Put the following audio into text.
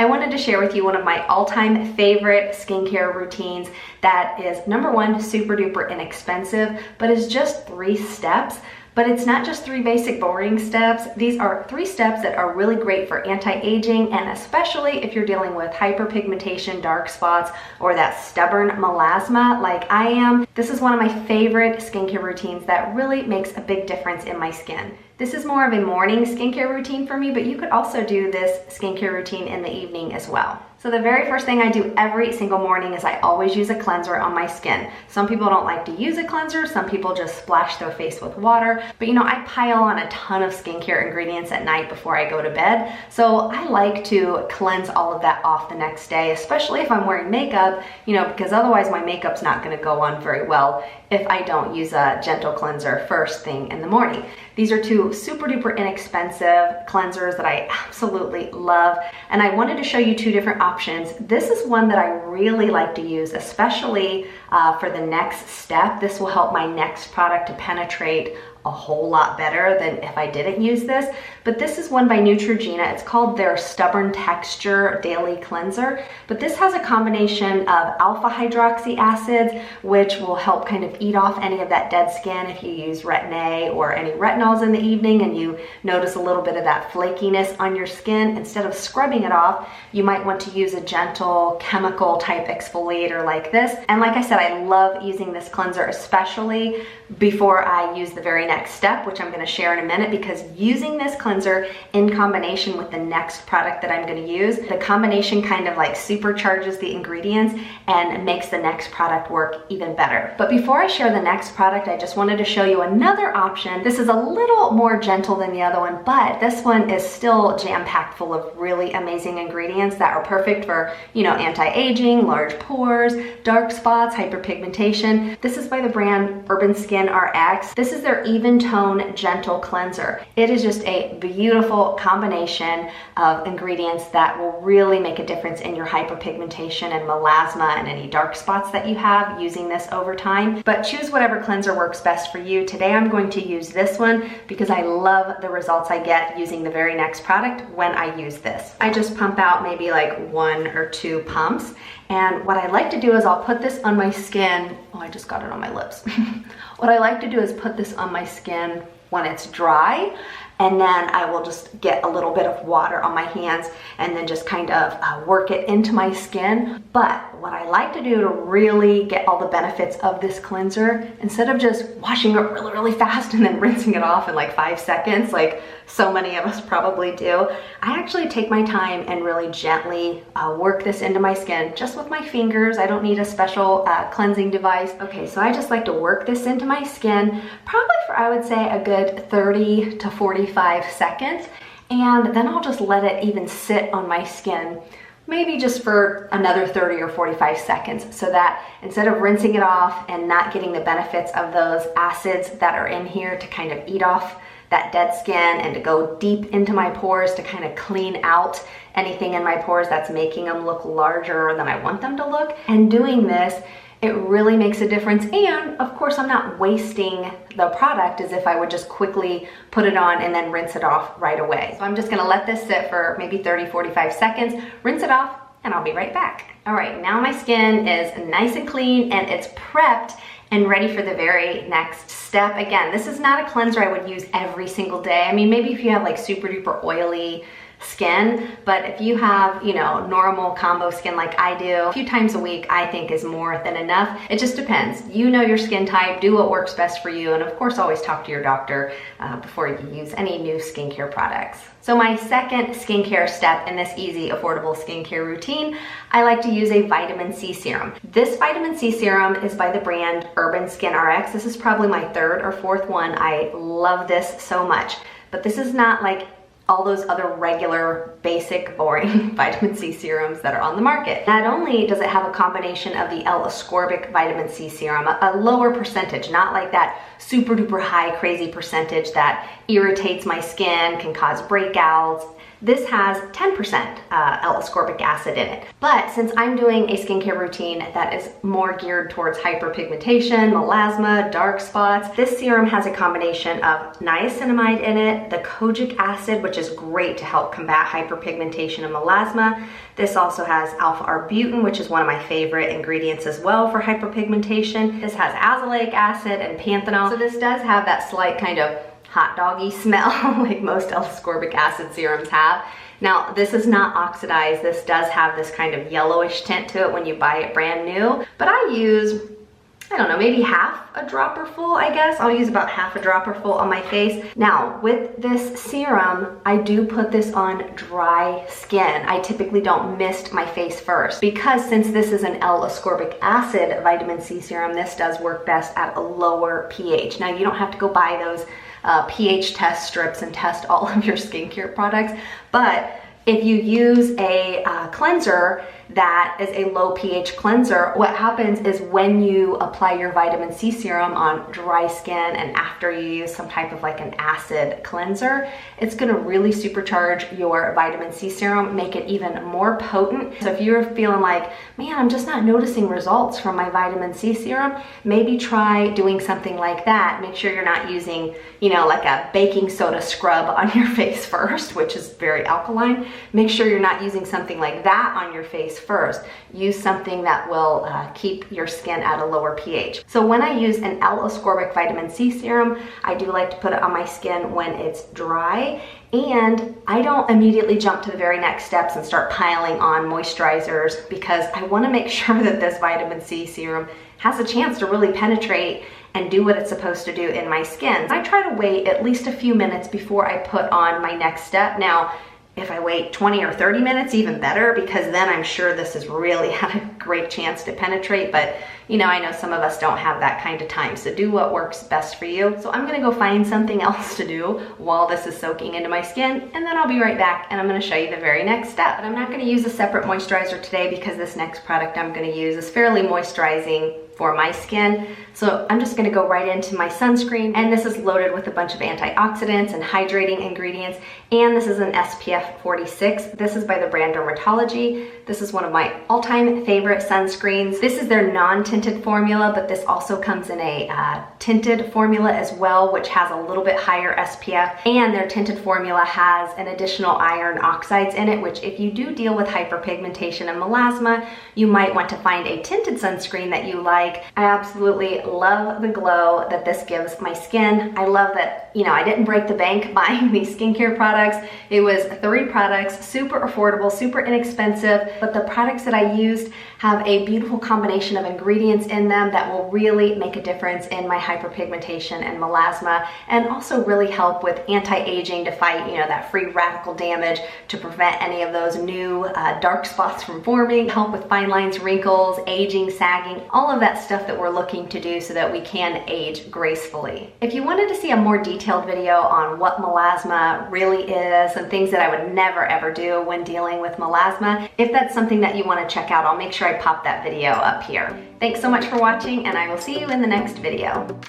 I wanted to share with you one of my all-time favorite skincare routines that is, number one, super duper inexpensive, but is just 3 steps. But it's not just 3 basic boring steps. These are 3 steps that are really great for anti-aging, and especially if you're dealing with hyperpigmentation, dark spots, or that stubborn melasma like I am. This is one of my favorite skincare routines that really makes a big difference in my skin. This is more of a morning skincare routine for me, but you could also do this skincare routine in the evening as well. So the very first thing I do every single morning is I always use a cleanser on my skin. Some people don't like to use a cleanser, some people just splash their face with water, but you know, I pile on a ton of skincare ingredients at night before I go to bed, so I like to cleanse all of that off the next day, especially if I'm wearing makeup, you know, because otherwise my makeup's not gonna go on very well if I don't use a gentle cleanser first thing in the morning. These are 2 super duper inexpensive cleansers that I absolutely love, and I wanted to show you 2 different options. This is one that I really like to use, especially for the next step. This will help my next product to penetrate a whole lot better than if I didn't use this. But this is one by Neutrogena. It's called their Stubborn Texture Daily Cleanser. But this has a combination of alpha hydroxy acids, which will help kind of eat off any of that dead skin if you use Retin-A or any retinols in the evening and you notice a little bit of that flakiness on your skin. Instead of scrubbing it off, you might want to use a gentle chemical type exfoliator like this. And like I said, I love using this cleanser, especially before I use the very next step, which I'm going to share in a minute, because using this cleanser in combination with the next product that I'm going to use, the combination kind of like supercharges the ingredients and makes the next product work even better. But before I share the next product, I just wanted to show you another option. This is a little more gentle than the other one, but this one is still jam-packed full of really amazing ingredients that are perfect for, you know, anti-aging, large pores, dark spots, hyperpigmentation. This is by the brand Urban Skin RX. This is their Even Tone Gentle Cleanser. It is just a beautiful combination of ingredients that will really make a difference in your hyperpigmentation and melasma and any dark spots that you have using this over time. But choose whatever cleanser works best for you. Today I'm going to use this one because I love the results I get using the very next product when I use this. I just pump out maybe like 1 or 2 pumps, and what I like to do is I'll put this on my skin. Oh, I just got it on my lips. What I like to do is put this on my skin when it's dry, and then I will just get a little bit of water on my hands and then just kind of work it into my skin. But what I like to do to really get all the benefits of this cleanser, instead of just washing it really, really fast and then rinsing it off in like 5 seconds, like so many of us probably do, I actually take my time and really gently work this into my skin just with my fingers. I don't need a special cleansing device. Okay, so I just like to work this into my skin, probably for, I would say, a good 30 to 45 seconds, and then I'll just let it even sit on my skin, maybe just for another 30 or 45 seconds, so that instead of rinsing it off and not getting the benefits of those acids that are in here to kind of eat off that dead skin and to go deep into my pores to kind of clean out anything in my pores that's making them look larger than I want them to look. And doing this, it really makes a difference. And of course, I'm not wasting the product as if I would just quickly put it on and then rinse it off right away. So I'm just gonna let this sit for maybe 30, 45 seconds, rinse it off, and I'll be right back. All right, now my skin is nice and clean and it's prepped and ready for the very next step. Again, this is not a cleanser I would use every single day. I mean, maybe if you have like super duper oily skin, but if you have, you know, normal combo skin like I do, a few times a week I think is more than enough. It just depends. You know your skin type, do what works best for you, and of course always talk to your doctor before you use any new skincare products. So my second skincare step in this easy, affordable skincare routine, I like to use a vitamin C serum. This vitamin C serum is by the brand Urban Skin RX. This is probably my 3rd or 4th one. I love this so much, but this is not like all those other regular, basic, boring vitamin C serums that are on the market. Not only does it have a combination of the L-ascorbic vitamin C serum, a lower percentage, not like that super duper high crazy percentage that irritates my skin, can cause breakouts, This has 10% L-ascorbic acid in it. But since I'm doing a skincare routine that is more geared towards hyperpigmentation, melasma, dark spots, this serum has a combination of niacinamide in it, the kojic acid, which is great to help combat hyperpigmentation and melasma. This also has alpha-arbutin, which is one of my favorite ingredients as well for hyperpigmentation. This has azelaic acid and panthenol. So this does have that slight kind of hot doggy smell like most L-ascorbic acid serums have. Now, this is not oxidized. This does have this kind of yellowish tint to it when you buy it brand new. But I use, I don't know, maybe half a dropper full, I guess. I'll use about half a dropper full on my face. Now, with this serum, I do put this on dry skin. I typically don't mist my face first because since this is an L-ascorbic acid vitamin C serum, this does work best at a lower pH. Now, you don't have to go buy those pH test strips and test all of your skincare products, but if you use a cleanser that is a low pH cleanser, what happens is when you apply your vitamin C serum on dry skin and after you use some type of like an acid cleanser, it's gonna really supercharge your vitamin C serum, make it even more potent. So if you're feeling like, man, I'm just not noticing results from my vitamin C serum, maybe try doing something like that. Make sure you're not using, you know, like a baking soda scrub on your face first, which is very alkaline. Make sure you're not using something like that on your face first. Use something that will keep your skin at a lower pH. So when I use an L-ascorbic vitamin C serum, I do like to put it on my skin when it's dry, and I don't immediately jump to the very next steps and start piling on moisturizers because I want to make sure that this vitamin C serum has a chance to really penetrate and do what it's supposed to do in my skin. I try to wait at least a few minutes before I put on my next step. Now, if I wait 20 or 30 minutes, even better, because then I'm sure this has really had a great chance to penetrate. But you know, I know some of us don't have that kind of time, so do what works best for you. So I'm gonna go find something else to do while this is soaking into my skin, and then I'll be right back and I'm gonna show you the very next step. But I'm not gonna use a separate moisturizer today because this next product I'm gonna use is fairly moisturizing for my skin. So I'm just gonna go right into my sunscreen, and this is loaded with a bunch of antioxidants and hydrating ingredients, and this is an SPF 46. This is by the brand Dermatology. This is one of my all-time favorite sunscreens. This is their non-tinted formula, but this also comes in a tinted formula as well, which has a little bit higher SPF, and their tinted formula has an additional iron oxides in it, which if you do deal with hyperpigmentation and melasma, you might want to find a tinted sunscreen that you like. I absolutely love the glow that this gives my skin. I love that, you know, I didn't break the bank buying these skincare products. It was 3 products, super affordable, super inexpensive, but the products that I used have a beautiful combination of ingredients in them that will really make a difference in my hyperpigmentation and melasma, and also really help with anti-aging to fight, you know, that free radical damage, to prevent any of those new dark spots from forming, help with fine lines, wrinkles, aging, sagging, all of that stuff that we're looking to do so that we can age gracefully. If you wanted to see a more detailed video on what melasma really is and things that I would never ever do when dealing with melasma, if that's something that you want to check out, I'll make sure I pop that video up here. Thanks so much for watching, and I will see you in the next video.